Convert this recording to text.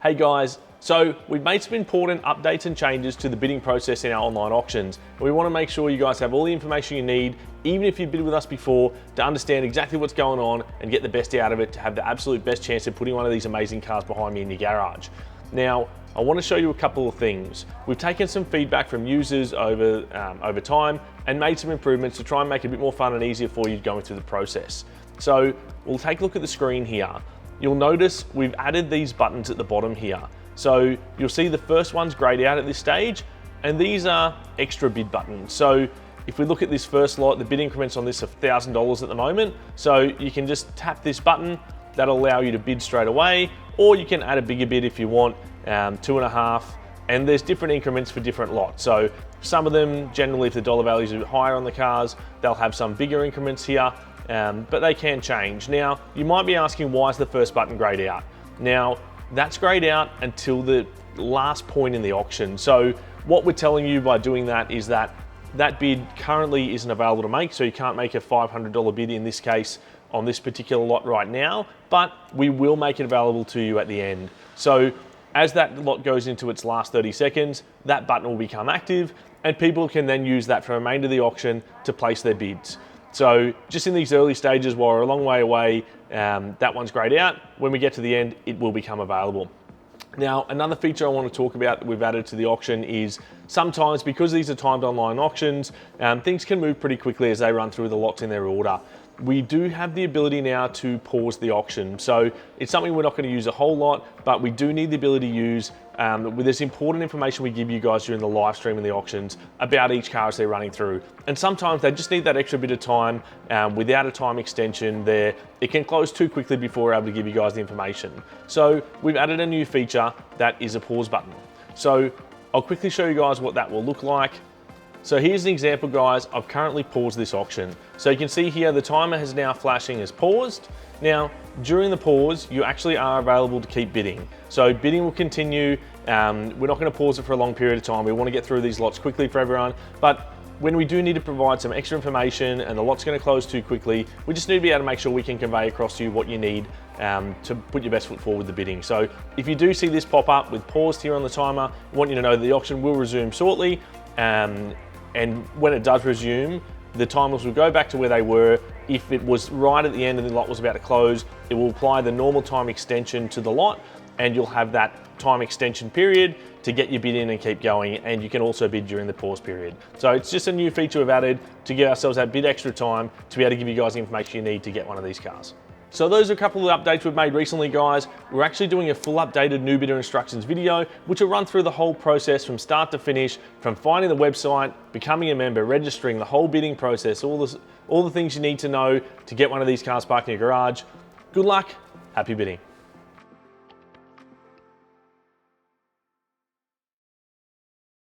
Hey guys, so we've made some important updates and changes to the bidding process in our online auctions. We want to make sure you guys have all the information you need, even if you've bid with us before, to understand exactly what's going on and get the best out of it to have the absolute best chance of putting one of these amazing cars behind me in your garage. Now, I want to show you a couple of things. We've taken some feedback from users over time and made some improvements to try and make it a bit more fun and easier for you going through the process. So we'll take a look at the screen here. You'll notice we've added these buttons at the bottom here. So you'll see the first one's grayed out at this stage, and these are extra bid buttons. So if we look at this first lot, the bid increments on this are $1,000 at the moment. So you can just tap this button, that'll allow you to bid straight away, or you can add a bigger bid if you want, 2.5, and there's different increments for different lots. So some of them, generally if the dollar values are higher on the cars, they'll have some bigger increments here, but they can change. Now, you might be asking, why is the first button grayed out? Now, that's grayed out until the last point in the auction. So what we're telling you by doing that is that that bid currently isn't available to make, so you can't make a $500 bid in this case on this particular lot right now, but we will make it available to you at the end. So as that lot goes into its last 30 seconds, that button will become active and people can then use that for the remainder of the auction to place their bids. So just in these early stages, while we're a long way away, that one's grayed out. When we get to the end, it will become available. Now, another feature I want to talk about that we've added to the auction is sometimes, because these are timed online auctions, things can move pretty quickly as they run through the lots in their order. We do have the ability now to pause the auction. So it's something we're not going to use a whole lot, but we do need the ability to use with this important information we give you guys during the live stream and the auctions about each car as they're running through. And sometimes they just need that extra bit of time without a time extension there. It can close too quickly before we're able to give you guys the information. So we've added a new feature that is a pause button. So I'll quickly show you guys what that will look like. So here's an example, guys. I've currently paused this auction. So you can see here the timer is now flashing as paused. Now, during the pause, you actually are available to keep bidding. So bidding will continue. We're not going to pause it for a long period of time. We want to get through these lots quickly for everyone. But when we do need to provide some extra information and the lot's going to close too quickly, we just need to be able to make sure we can convey across to you what you need to put your best foot forward with the bidding. So if you do see this pop up with paused here on the timer, I want you to know that the auction will resume shortly. And when it does resume, the timers will go back to where they were. If it was right at the end and the lot was about to close, it will apply the normal time extension to the lot, and you'll have that time extension period to get your bid in and keep going, and you can also bid during the pause period. So it's just a new feature we've added to give ourselves that bit extra time to be able to give you guys the information you need to get one of these cars. So those are a couple of updates we've made recently, guys. We're actually doing a full updated new bidder instructions video, which will run through the whole process from start to finish, from finding the website, becoming a member, registering, the whole bidding process, all the things you need to know to get one of these cars parked in your garage. Good luck, happy bidding.